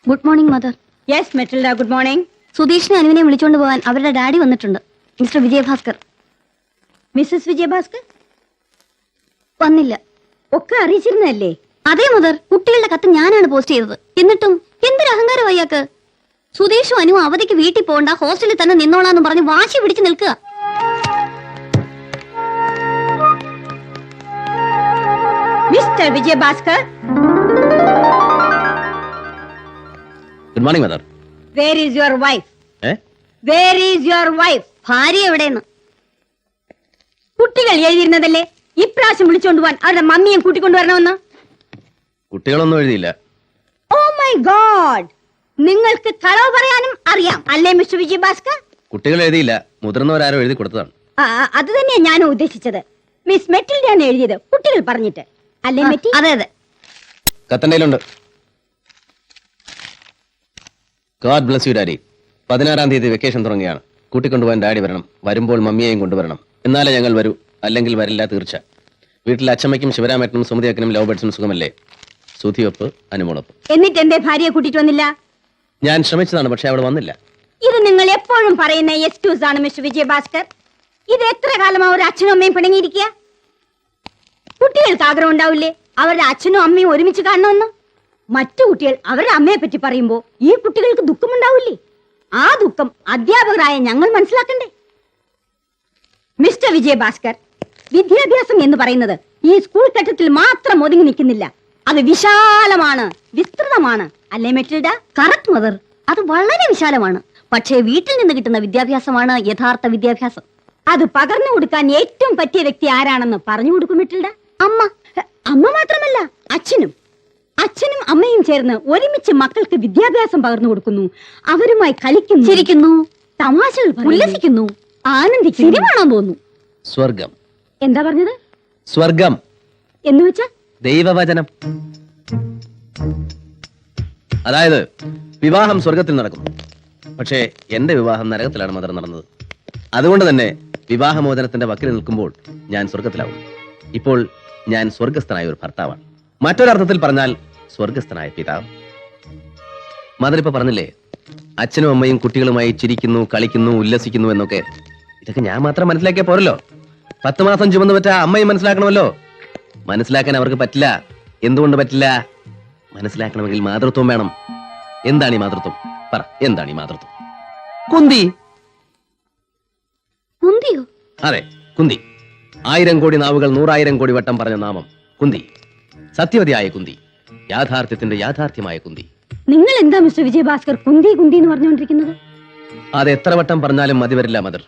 Good morning mother. Yes Matilda, good morning. സുധീഷിനെ അനുവിനെ വിളിച്ചുകൊണ്ട് പോകാൻ അവരുടെ ഡാഡി വന്നിട്ടുണ്ട്. മിസ്റ്റർ വിജയഭാസ്കർ. മിസ്സസ് വിജയഭാസ്കർ വന്നില്ല. ഒക്കെ അറിയിച്ചിരുന്നല്ലേ? അതേ മദർ, കുട്ടികളുടെ കത്ത് ഞാനാണ് പോസ്റ്റ് ചെയ്തത്. എന്നിട്ടും എന്തൊരു അഹങ്കാരം അയാൾക്ക്. സുധീഷും അനുവും അവധിക്ക് വീട്ടിൽ പോകണ്ട, ഹോസ്റ്റലിൽ തന്നെ നിന്നോളാന്ന് പറഞ്ഞ് വാശി പിടിച്ച് നിൽക്കുക. Mister Vijayabhaskar. Good morning mother. Where is your wife? Where is your wife? ഭാര്യ എവിടെയെന്ന്? കുട്ടികൾ എഴുതിയിരുന്നതല്ലേ ഇപ്രാവശ്യം വിളിച്ചോണ്ട് പോവാൻ അവരുടെ മമ്മിയും കൂട്ടിക്കൊണ്ടുവരണമെന്ന്? കുട്ടികളൊന്നും എഴുതിയില്ല. ഓ മൈ ഗോഡ്, നിങ്ങൾക്ക് കളവ് പറയാനും അറിയാം അല്ലേ മിസ്റ്റർ വിജയഭാസ്കർ? കുട്ടികൾ എഴുതിയില്ല, മുതിർന്നവരാരോ എഴുതി കൊടുത്തതാണ്. അത് തന്നെയാ ഞാനും ഉദ്ദേശിച്ചത്. മിസ് മെറ്റിൽഡയാണ് എഴുതിയത്, കുട്ടികൾ പറഞ്ഞിട്ട് അല്ലേ മെറ്റി? അതെ അതെ. കത്തണ്ടയിലുണ്ട്. God bless you daddy. 16-ാം തീയതി വെക്കേഷൻ തുടങ്ങിയാണ്. കൂട്ടിക്കൊണ്ടുപോകാൻ ഡാഡി വരണം. വരുമ്പോൾ മമ്മിയെയും കൊണ്ടുവരണം. എന്നാലേ ഞങ്ങൾ വരൂ, അല്ലെങ്കിൽ വരില്ല തീർച്ച. വീട്ടിൽ അച്ഛമ്മയ്ക്കും ശിവരാമേട്ടനും സുമതിയക്കനും ലവ് ബേഡ്സിനും സുഖമല്ലേ? സുധിയൊപ്പ്, അനുമോളപ്പ്. എന്നിട്ട് എന്റെ ഭാര്യയെ കൂട്ടിട്ട് വന്നില്ല? ഞാൻ ശ്രമിച്ചതാണ്, പക്ഷെ അവൾ വന്നില്ല. ഇത് നിങ്ങൾ എപ്പോഴും പറയുന്ന എക്സ്ക്യൂസ് ആണ് മിസ്റ്റർ വിജയഭാസ്കർ. ഇത് എത്ര കാലമാ ഒരു അച്ഛനും അമ്മയും പിണങ്ങിയിരിക്കുക? കുട്ടികൾക്ക് ആഗ്രഹം ഉണ്ടാവില്ലേ അവരുടെ അച്ഛനും അമ്മയും ഒരുമിച്ച് കാണണമെന്ന്? മറ്റു കുട്ടികൾ അവരുടെ അമ്മയെ പറ്റി പറയുമ്പോ ഈ കുട്ടികൾക്ക് ദുഃഖമുണ്ടാവില്ലേ? ആ ദുഃഖം അധ്യാപകരായ ഞങ്ങൾ മനസ്സിലാക്കണ്ടേ? മിസ്റ്റർ വിജയഭാസ്കർ, വിദ്യാഭ്യാസം എന്ന് പറയുന്നത് ഈ സ്കൂൾ ഘട്ടത്തിൽ മാത്രം ഒതുങ്ങി നിൽക്കുന്നില്ല. അത് വിശാലമാണ്, വിസ്തൃതമാണ് അല്ലേ മെറ്റിൽഡ? കറക്റ്റ് മദർ, അത് വളരെ വിശാലമാണ്. പക്ഷേ വീട്ടിൽ നിന്ന് കിട്ടുന്ന വിദ്യാഭ്യാസമാണ് യഥാർത്ഥ വിദ്യാഭ്യാസം. അത് പകർന്നു കൊടുക്കാൻ ഏറ്റവും പറ്റിയ വ്യക്തി ആരാണെന്ന് പറഞ്ഞു കൊടുക്കും മെറ്റിൽഡ. അമ്മ. അമ്മ മാത്രമല്ല, അച്ഛനും അമ്മയും ചേർന്ന് ഒരുമിച്ച് മക്കൾക്ക് വിദ്യാഭ്യാസം പകർന്നു കൊടുക്കുന്നു. അവരുമായി കളിക്കുന്നു, ചിരിക്കുന്നു, തമാശകൾ ഉല്ലസിക്കുന്നു, ആനന്ദിക്കുന്നു. സിനിമയാണെന്ന് തോന്നുന്നു. സ്വർഗം. എന്താ പറഞ്ഞത്? സ്വർഗം എന്ന് വെച്ചാ ദൈവവചനം. അതായത് വിവാഹം സ്വർഗത്തിൽ നടക്കുന്നു. പക്ഷേ എന്റെ വിവാഹം നരകത്തിലാണ് മദർ നടന്നത്. അതുകൊണ്ട് തന്നെ വിവാഹമോചനത്തിന്റെ വക്കിൽ നിൽക്കുമ്പോൾ ഞാൻ സ്വർഗത്തിലാവും. ഇപ്പോൾ ഞാൻ സ്വർഗസ്ഥനായ ഒരു ഭർത്താവാണ്. മറ്റൊരർത്ഥത്തിൽ പറഞ്ഞാൽ സ്വർഗസ്ഥനായ പിതാവ്. മദർ ഇപ്പൊ പറഞ്ഞില്ലേ, അച്ഛനും അമ്മയും കുട്ടികളുമായി ചിരിക്കുന്നു, കളിക്കുന്നു, ഉല്ലസിക്കുന്നു എന്നൊക്കെ. ഇതൊക്കെ ഞാൻ മാത്രം മനസ്സിലാക്കിയാ പോരല്ലോ. 10 മാസം ചുമന്നു പറ്റ അമ്മയും മനസ്സിലാക്കണമല്ലോ. മനസ്സിലാക്കാൻ അവർക്ക് പറ്റില്ല. എന്തുകൊണ്ട് പറ്റില്ല? മനസ്സിലാക്കണമെങ്കിൽ മാതൃത്വം വേണം. എന്താണ് ഈ മാതൃത്വം? പറ, എന്താണ് ഈ മാതൃത്വം? കുന്തി. കുന്തിയോ? അതെ, കുന്തി. 1000 കോടി നാവുകൾ 100,000 കോടി വട്ടം പറഞ്ഞ നാമം കുന്തി. സത്യവതിയായ കുന്തി, യാഥാർത്ഥ്യത്തിന്റെ യാഥാർത്ഥ്യമായ കുന്തി. നിങ്ങൾ എന്താ മിസ്റ്റർ വിജയഭാസ്കർ കുന്തി കുന്തി എന്ന് പറഞ്ഞുകൊണ്ടിരിക്കുന്നത്? അത് എത്ര വട്ടം പറഞ്ഞാലും മതി വരില്ല മദർ.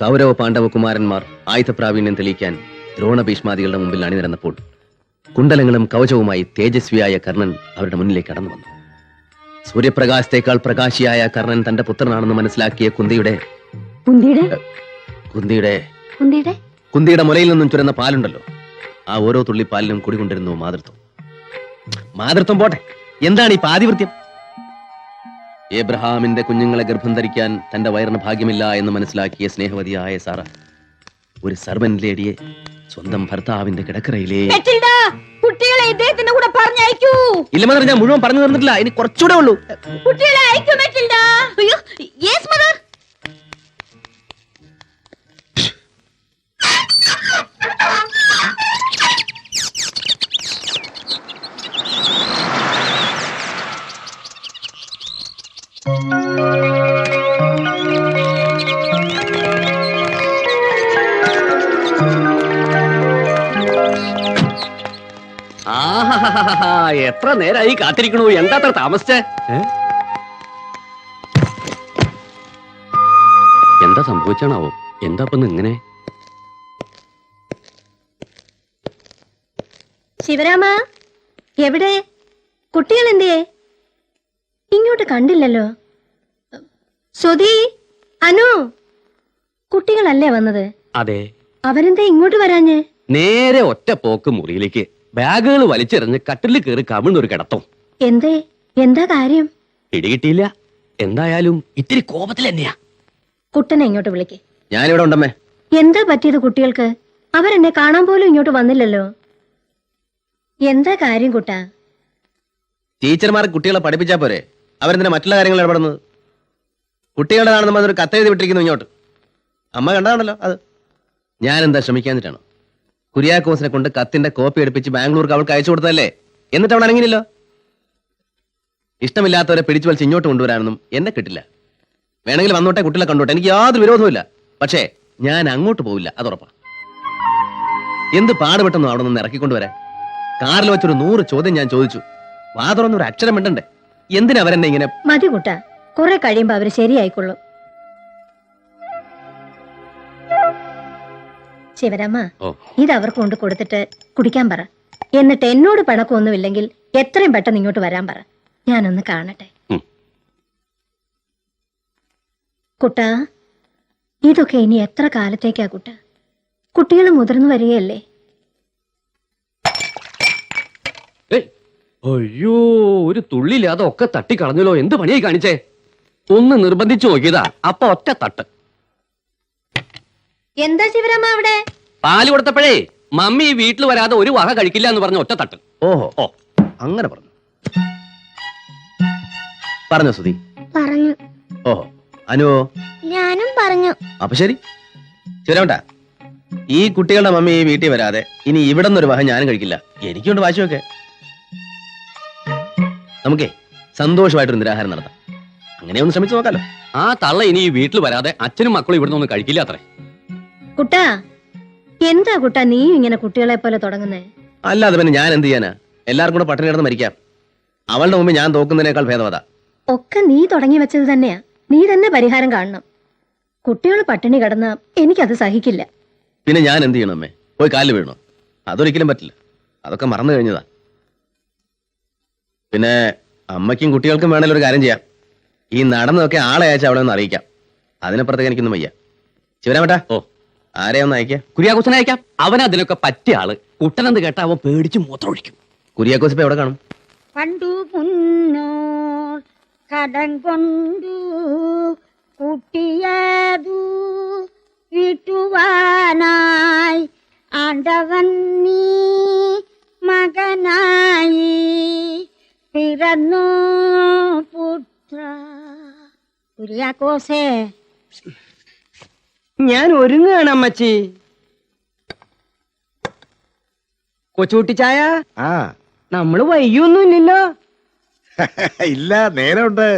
കൗരവ പാണ്ഡവ കുമാരന്മാർ ആയുധപ്രാവീണ്യം തെളിയിക്കാൻ ദ്രോണ ഭീഷ്മാദികളുടെ മുമ്പിൽ അണിനിരന്നപ്പോൾ കുണ്ടലങ്ങളും കവചവുമായി തേജസ്വിയായ കർണൻ അവരുടെ മുന്നിലേക്ക് കടന്നു വന്നു. സൂര്യപ്രകാശത്തേക്കാൾ പ്രകാശിയായ കർണൻ തന്റെ പുത്രനാണെന്ന് മനസ്സിലാക്കിയ കുന്തിയുടെ മുലയിൽ നിന്നും ചുരന്ന പാലുണ്ടല്ലോ, ആ ഓരോ തുള്ളി പാലിനും കുടികൊണ്ടിരുന്നു മാതൃത്വം. മാതൃത്വം പോട്ടെ, എന്താണ് ഈ പാതിവൃത്യം? ഏബ്രഹാമിന്റെ കുഞ്ഞുങ്ങളെ ഗർഭം ധരിക്കാൻ തന്റെ വയറിന് ഭാഗ്യമില്ല എന്ന് മനസ്സിലാക്കിയ സ്നേഹവതിയായ സാറ ഒരു സർവന്റ് ലേഡിയെ സ്വന്തം ഭർത്താവിന്റെ കിടക്കറയിലേ. കുട്ടികളെ ഇദ്ദേഹത്തിന്റെ കൂടെ പറഞ്ഞയക്കൂ. ഇല്ല മദർ, ഞാൻ മുഴുവൻ പറഞ്ഞു തീർന്നിട്ടില്ല, ഇനി കുറച്ചുകൂടെ ഉള്ളൂ. കുട്ടികളെ അയക്കൂ മെറ്റിൽഡ. അയ്യോ, യെസ് മദർ. എത്ര നേരമായി കാത്തിരിക്കണു, എന്താ അത്ര താമസിച്ചേ? എന്താ സംഭവിച്ചാണാവോ? എന്താ ഇപ്പൊ ഇങ്ങനെ? ശിവരാമ, എവിടെ? കുട്ടികൾ എന്തേ? ഇങ്ങോട്ട് കണ്ടില്ലല്ലോ. സുധി, അനു, കുട്ടികളല്ലേ വന്നത്? അതെ. അവരെന്താ ഇങ്ങോട്ട് വരാഞ്ഞേ? നേരെ ഒറ്റ പോക്ക് മുറിയിലേക്ക്, ബാഗുകൾ വലിച്ചെറിഞ്ഞ് കട്ടിലിൽ കയറി കമിഴ്ന്നൊരു കിടത്തം. എന്തേ? എന്താ കാര്യം? പിടികിട്ടിയില്ല. എന്തായാലും ഇത്തിരി കോപത്തിൽ തന്നെയാ. കുട്ടനെ ഇങ്ങോട്ട് വിളിക്ക്. ഞാനിവിടെ ഉണ്ടമ്മേ. എന്താ പറ്റിയത് കുട്ടികൾക്ക്? അവരെന്നെ കാണാൻ പോലും ഇങ്ങോട്ട് വന്നില്ലല്ലോ. എന്താ കാര്യം കുട്ടാ? ടീച്ചർമാർ കുട്ടികളെ പഠിപ്പിച്ചാ പോരെ, അവരെന്തിനാ മറ്റുള്ള കാര്യങ്ങൾ ഇടപെടുന്നത്? കുട്ടികളുടെതാണെന്ന് പറഞ്ഞൊരു കത്തെഴുതി വിട്ടിരിക്കുന്നു ഇങ്ങോട്ട്. അമ്മ കണ്ടതാണല്ലോ അത്. ഞാൻ എന്താ ശ്രമിക്കാന്നിട്ടാണോ? കുര്യാക്കോസിനെ കൊണ്ട് കത്തിന്റെ കോപ്പി എടുപ്പിച്ച് ബാംഗ്ലൂർക്ക് അവൾക്ക് അയച്ചു കൊടുത്തതല്ലേ? എന്നിട്ട് അവൾ അനങ്ങിയില്ലല്ലോ. ഇഷ്ടമില്ലാത്തവരെ പിടിച്ചു വലിച്ച് ഇങ്ങോട്ട് കൊണ്ടുവരാനൊന്നും എന്നെ കിട്ടില്ല. വേണമെങ്കിൽ വന്നോട്ടെ, കുട്ടികളെ കണ്ടോട്ടെ, എനിക്ക് യാതൊരു വിരോധവുമില്ല. പക്ഷേ ഞാൻ അങ്ങോട്ട് പോവില്ല, അതുറപ്പാ. എന്ത് പാടുപെട്ടെന്നോ അവിടെ നിന്ന് ഇറക്കിക്കൊണ്ടുവരാൻ. കാറിൽ വെച്ചൊരു 100 ചോദ്യം ഞാൻ ചോദിച്ചു. വാതുറന്നൊരു അക്ഷരം മിണ്ടണ്ടേ? എന്തിനാ അവരെന്നെ ഇങ്ങനെ? മതി കുട്ട, കുറെ കഴിയുമ്പോ അവര് ശരിയായിക്കൊള്ളും. ശിവരാമ, ഇത് അവർക്ക് കൊണ്ട് കൊടുത്തിട്ട് കുടിക്കാൻ പറ. എന്നിട്ട് എന്നോട് പിണക്കൊന്നുമില്ലെങ്കിൽ എത്രയും പെട്ടെന്ന് ഇങ്ങോട്ട് വരാൻ പറ. ഞാനൊന്ന് കാണട്ടെ. കുട്ട, ഇതൊക്കെ ഇനി എത്ര കാലത്തേക്കാ കുട്ട? കുട്ടികൾ മുതിർന്നു വരികയല്ലേ? അയ്യോ, ഒരു തുള്ളില്ലാതെ ഒക്കെ തട്ടിക്കളഞ്ഞല്ലോ. എന്ത് പണിയായി കാണിച്ചേ? ഒന്ന് നിർബന്ധിച്ചു നോക്കിയതാ, അപ്പൊ ഒറ്റ തട്ട്. എന്താ ശിവരാമ അവിടെ? പാല് കൊടുത്തപ്പോഴേ മമ്മി ഈ വീട്ടിൽ വരാതെ ഒരു വക കഴിക്കില്ല എന്ന് പറഞ്ഞ ഒറ്റ തട്ട്. ഓഹോ, അങ്ങനെ പറഞ്ഞു. പറഞ്ഞോ സുധി? പറഞ്ഞു. ഓഹോ, അനുവോ? ഞാനും പറഞ്ഞു. അപ്പൊ ശരി, ശരിയാവണ്ട. ഈ കുട്ടികളുടെ മമ്മി ഈ വീട്ടിൽ വരാതെ ഇനി ഇവിടെ നിന്നൊരു വഹ ഞാനും കഴിക്കില്ല. എനിക്കുണ്ട് വാശിയൊക്കെ. നമുക്കേ സന്തോഷമായിട്ടൊരു നിരാഹാരം നടത്താം. അങ്ങനെ ഒന്ന് ശ്രമിച്ചു നോക്കാലോ. ആ തള്ള ഇനി ഈ വീട്ടിൽ വരാതെ അച്ഛനും മക്കളും ഇവിടുന്ന് ഒന്നും കഴിക്കില്ല അത്രേ. കുട്ടാ, എന്താ കുട്ടാ നീ ഇങ്ങനെ കുട്ടികളെ പോലെ തുടങ്ങുന്നേ? അല്ലാതെ പിന്നെ ഞാൻ എന്ത് ചെയ്യാനാ? എല്ലാവർക്കും കൂടെ പട്ടിണി കിടന്ന് മരിക്കാം. അവളുടെ മുമ്പ് ഞാൻ തോക്കുന്നതിനേക്കാൾ ഭേദമതാ. ഒക്കെ നീ തുടങ്ങി വെച്ചത് തന്നെയാ. നീ തന്നെ പരിഹാരം കാണണം. കുട്ടികൾ പട്ടിണി കിടന്ന എനിക്കത് സഹിക്കില്ല. പിന്നെ ഞാൻ എന്ത് ചെയ്യണം അമ്മേ? പോയി കാലിൽ വീഴണോ? അതൊരിക്കലും പറ്റില്ല. അതൊക്കെ മറന്നു കഴിഞ്ഞതാ. പിന്നെ അമ്മയ്ക്കും കുട്ടികൾക്കും വേണേലും ഒരു കാര്യം ചെയ്യാം. ഈ നടന്നതൊക്കെ ആളെ അയച്ച അവളെ ഒന്ന് അറിയിക്കാം. അതിനപ്പുറത്തേക്ക് എനിക്കൊന്നും വയ്യ. ശിവരാമേട്ടാ, ആരെയാ ഒന്ന് അയക്കാം? കുര്യാക്കോസിനെ അയക്കാം. അവൻ അതിനൊക്കെ പറ്റിയ ആള്. കുട്ടനെന്ത് കേട്ടാ അവൻ പേടിച്ച് മൂത്രമൊഴിക്കും. കുര്യാക്കോസ് ഇപ്പൊ എവിടെ കാണും? പണ്ടു മുന്നോർ കടം കൊണ്ടു കുട്ടിയതു വിട്ടുവാനായി ആണ്ടവൻ നീ മകനായി പിറന്നു പുത്ര. കുര്യാക്കോസേ, ഞാൻ ഒരുങ്ങാണ് അമ്മച്ചി. കൊച്ചുകുട്ടി ചായ, നമ്മള് വൈകിയൊന്നുമില്ലല്ലോ. ഇല്ല, നേരമുണ്ട്.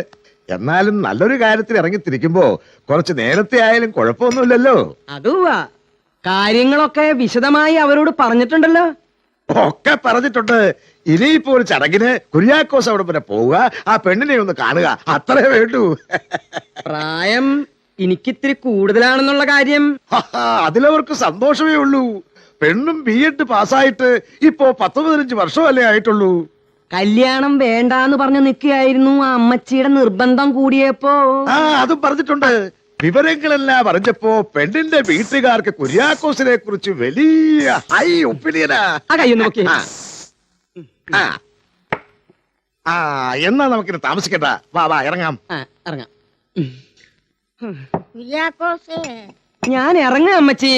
എന്നാലും നല്ലൊരു കാര്യത്തിൽ ഇറങ്ങിത്തിരിക്കുമ്പോ കുറച്ച് നേരത്തെ ആയാലും കുഴപ്പമൊന്നുമില്ലല്ലോ. അതുവാ, കാര്യങ്ങളൊക്കെ വിശദമായി അവരോട് പറഞ്ഞിട്ടുണ്ടല്ലോ. ഒക്കെ പറഞ്ഞിട്ടുണ്ട്. ഇനിയിപ്പോ ഒരു ചടങ്ങിന് കുര്യാക്കോസ് അവിടെ പിന്നെ പോവുക, ആ പെണ്ണിനെ ഒന്ന് കാണുക, അത്രേ വേണ്ടൂ. പ്രായം എനിക്കിത്തിരി കൂടുതലാണെന്നുള്ള കാര്യം അതിലവർക്ക് സന്തോഷമേ ഉള്ളൂ. പെണ്ണും BEd പാസ്സായിട്ട് ഇപ്പോ 10-15 വർഷമല്ലേ ആയിട്ടുള്ളൂ. കല്യാണം വേണ്ടാന്ന് പറഞ്ഞു നിൽക്കുകയായിരുന്നു. ആ അമ്മച്ചിയുടെ നിർബന്ധം കൂടിയപ്പോ അതും പറഞ്ഞിട്ടുണ്ട്. വിവരങ്ങളെല്ലാം അറിഞ്ഞപ്പോ പെണ്ണിന്റെ വീട്ടുകാർക്ക് കുര്യാക്കോസിനെ കുറിച്ച് വലിയ ഹൈ ഒപ്പീനിയനാ. ആ കയ്യൊന്ന് നോക്കി. എന്നാ നമുക്കിത് താമസിക്കണ്ട. വാ വാ, ഇറങ്ങാം. ഇറങ്ങാം. കുര്യാക്കോസേ, ഞാൻ ഇറങ്ങാം അമ്മച്ചി.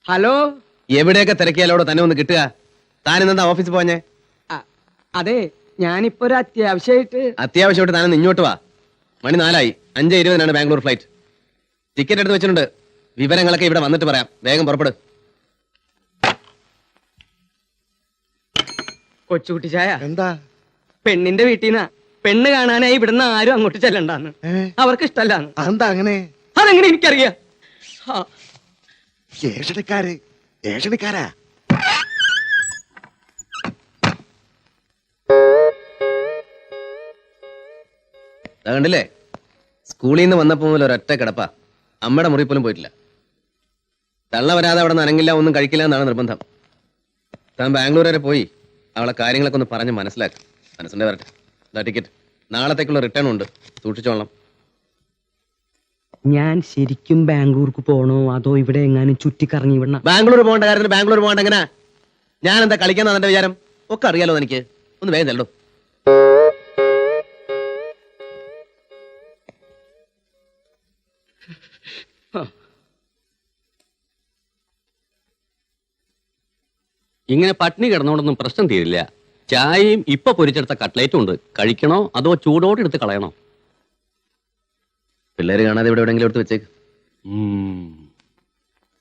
ഹലോ, എവിടെയൊക്കെ തിരക്കിയാലോടെ തന്നെ ഒന്ന് കിട്ടുക? താനിന്നെന്താ ഓഫീസിൽ പോഞ്ഞേ? അതെ, ഞാനിപ്പോ ഒരു അത്യാവശ്യമായിട്ട് താനൊന്ന് ഇങ്ങോട്ട് വാ. മണി 4 ആയി. 5:20 ബാംഗ്ലൂർ ഫ്ലൈറ്റ്. ടിക്കറ്റ് എടുത്ത് വെച്ചിട്ടുണ്ട്. വിവരങ്ങളൊക്കെ ഇവിടെ വന്നിട്ട് പറയാം. വേഗം പുറപ്പെടും. കൊച്ചുകുട്ടി ചായ, എന്താ? പെണ്ണിന്റെ വീട്ടിൽ നിന്നാ. പെണ്ണ് കാണാനായി ഇവിടുന്ന് ആരും അങ്ങോട്ട് ചെല്ലണ്ടാന്ന്. അവർക്ക് ഇഷ്ടല്ലാന്ന്. എന്താ അങ്ങനെ? അതെങ്ങനെ എനിക്കറിയാം? ഏഷണിക്കാരാ. കണ്ടില്ലേ, സ്കൂളിൽ നിന്ന് വന്നപ്പോ മുതൽ ഒരൊറ്റ കിടപ്പാ. അമ്മയുടെ മുറി പോലും പോയിട്ടില്ല. തള്ള വരാതെ അവിടെ നിന്ന് അനങ്ങില്ല, ഒന്നും കഴിക്കില്ല എന്നാണ് നിർബന്ധം. താൻ ബാംഗ്ലൂർ വരെ പോയി അവളെ കാര്യങ്ങളൊക്കെ ഒന്ന് പറഞ്ഞ് മനസ്സിലാക്കും. മനസ്സിന്റെ വരട്ടെ. ടിക്കറ്റ് നാളത്തേക്കുള്ള റിട്ടേൺ ഉണ്ട്, സൂക്ഷിച്ചോളണം. ഞാൻ ശരിക്കും ബാംഗ്ലൂർക്ക് പോണോ അതോ ഇവിടെ എങ്ങാനും ചുറ്റിക്കറങ്ങി വിടണം? ബാംഗ്ലൂർ പോകേണ്ട കാര്യത്തിൽ ബാംഗ്ലൂർ പോകേണ്ട എങ്ങനാ? ഞാൻ എന്താ കളിക്കാന്നാ എന്റെ വിചാരം? ഒക്കെ അറിയാലോ എനിക്ക്. ഒന്ന് വേഗം ചെല്ലടോ. ഇങ്ങനെ പട്ടിണി കിടന്നോണ്ടൊന്നും പ്രശ്നം തീരില്ല. ചായയും ഇപ്പൊ പൊരിച്ചെടുത്ത കട്ട്ലേറ്റും ഉണ്ട്. കഴിക്കണോ അതോ ചൂടോടെ എടുത്ത് കളയണോ? പിള്ളേര് കാണാതെ ഇവിടെ എവിടെയെങ്കിലും എടുത്ത് വെച്ചേക്ക്. ഉം.